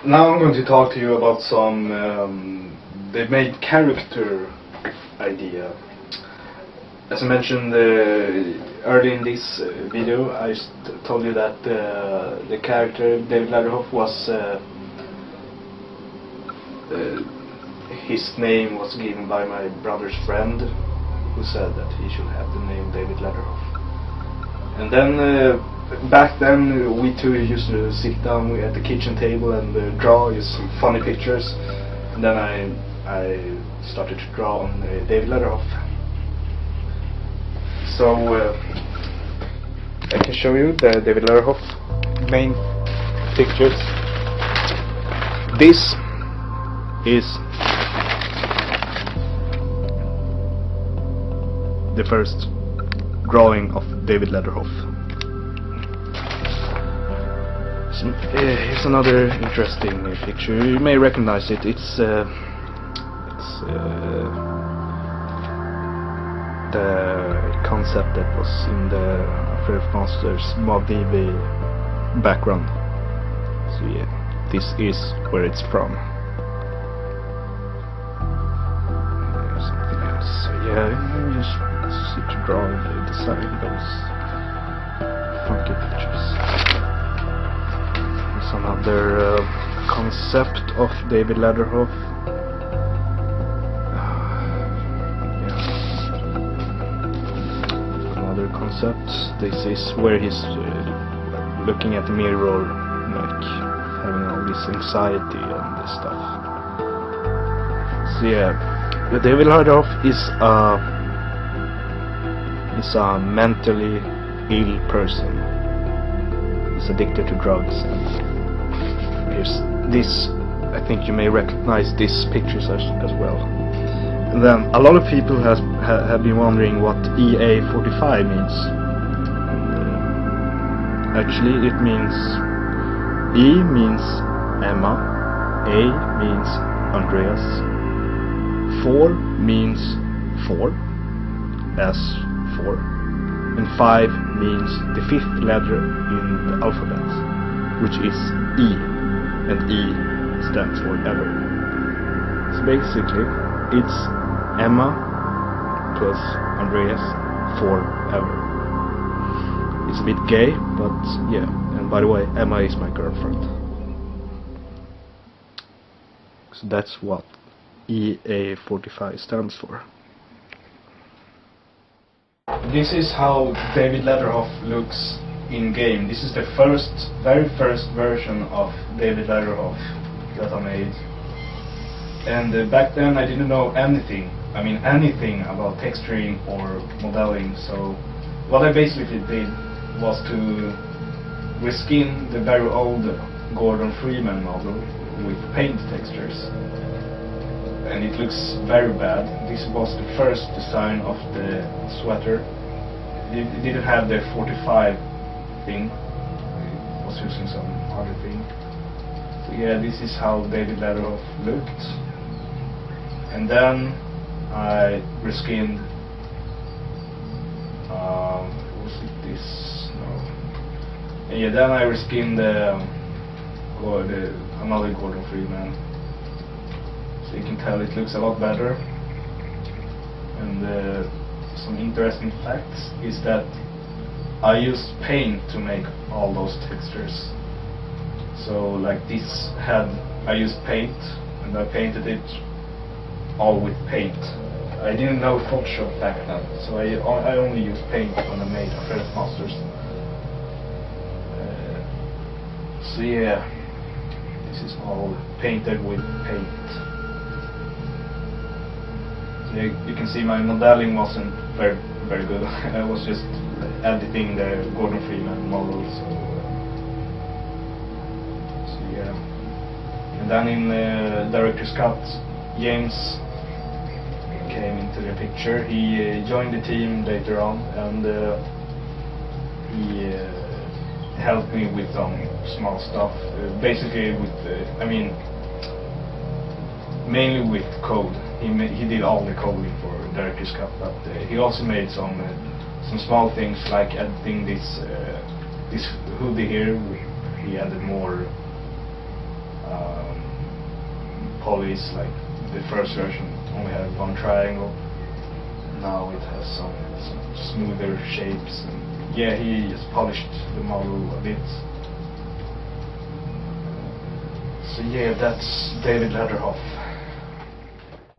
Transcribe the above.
Now I'm going to talk to you about some the main character idea. As I mentioned early in this video, I told you that the character David Leatherhoff was his name was given by my brother's friend, who said that he should have the name David Leatherhoff. And then back then we two used to sit down at the kitchen table and draw just some funny pictures. And then I started to draw on David Leatherhoff. So I can show you the David Leatherhoff main pictures. This is the first drawing of David Leatherhoff. So, here's another interesting picture. You may recognize it. It's the concept that was in the First Master's Moddb background. So yeah, this is where it's from. Something else. So yeah, you just sit to draw and design those funky pictures. Here's another concept of David Leatherhoff. Concept. This is where he's looking at the mirror, like having all this anxiety and this stuff. So yeah, David Leatherhoff is a mentally ill person. He's addicted to drugs, and here's this. I think you may recognize these pictures as well. And then a lot of people have been wondering what EA45 means. Actually, it means E means Emma, A means Andreas, 4 means 4, S 4, and 5 means the 5th letter in the alphabet, which is E, and E stands for ever. So basically, it's Emma plus Andreas forever. It's a bit gay, but yeah. And by the way, Emma is my girlfriend. So that's what EA45 stands for. This is how David Leatherhoff looks in game. This is the very first version of David Leatherhoff that I made. And back then I didn't know anything about texturing or modeling, so what I basically did was to reskin the very old Gordon Freeman model with paint textures. And it looks very bad. This was the first design of the sweater. It didn't have the 45 thing. It was using some other thing. So yeah, this is how David Leatherhoff looked. And then I reskinned was it this? No. And yeah, then I reskinned another Gordon Freeman. So you can tell it looks a lot better. And some interesting facts is that I used paint to make all those textures. So like this head, I used paint and I painted it all with paint. I didn't know Photoshop back then, so I only used paint when I made First Masters. So yeah, this is all painted with paint. So you can see my modeling wasn't very good. I was just editing the Gordon Freeman model. So yeah, and then in Director's Cut, James came into the picture. He joined the team later on, and he helped me with some small stuff. Basically, with mainly with code. He did all the coding for Director's Cut, but he also made some small things like editing this hoodie here. He added more polys, like the first version only had one triangle. Now it has some smoother shapes, and yeah, he just polished the model a bit. So yeah, that's David Leatherhoff.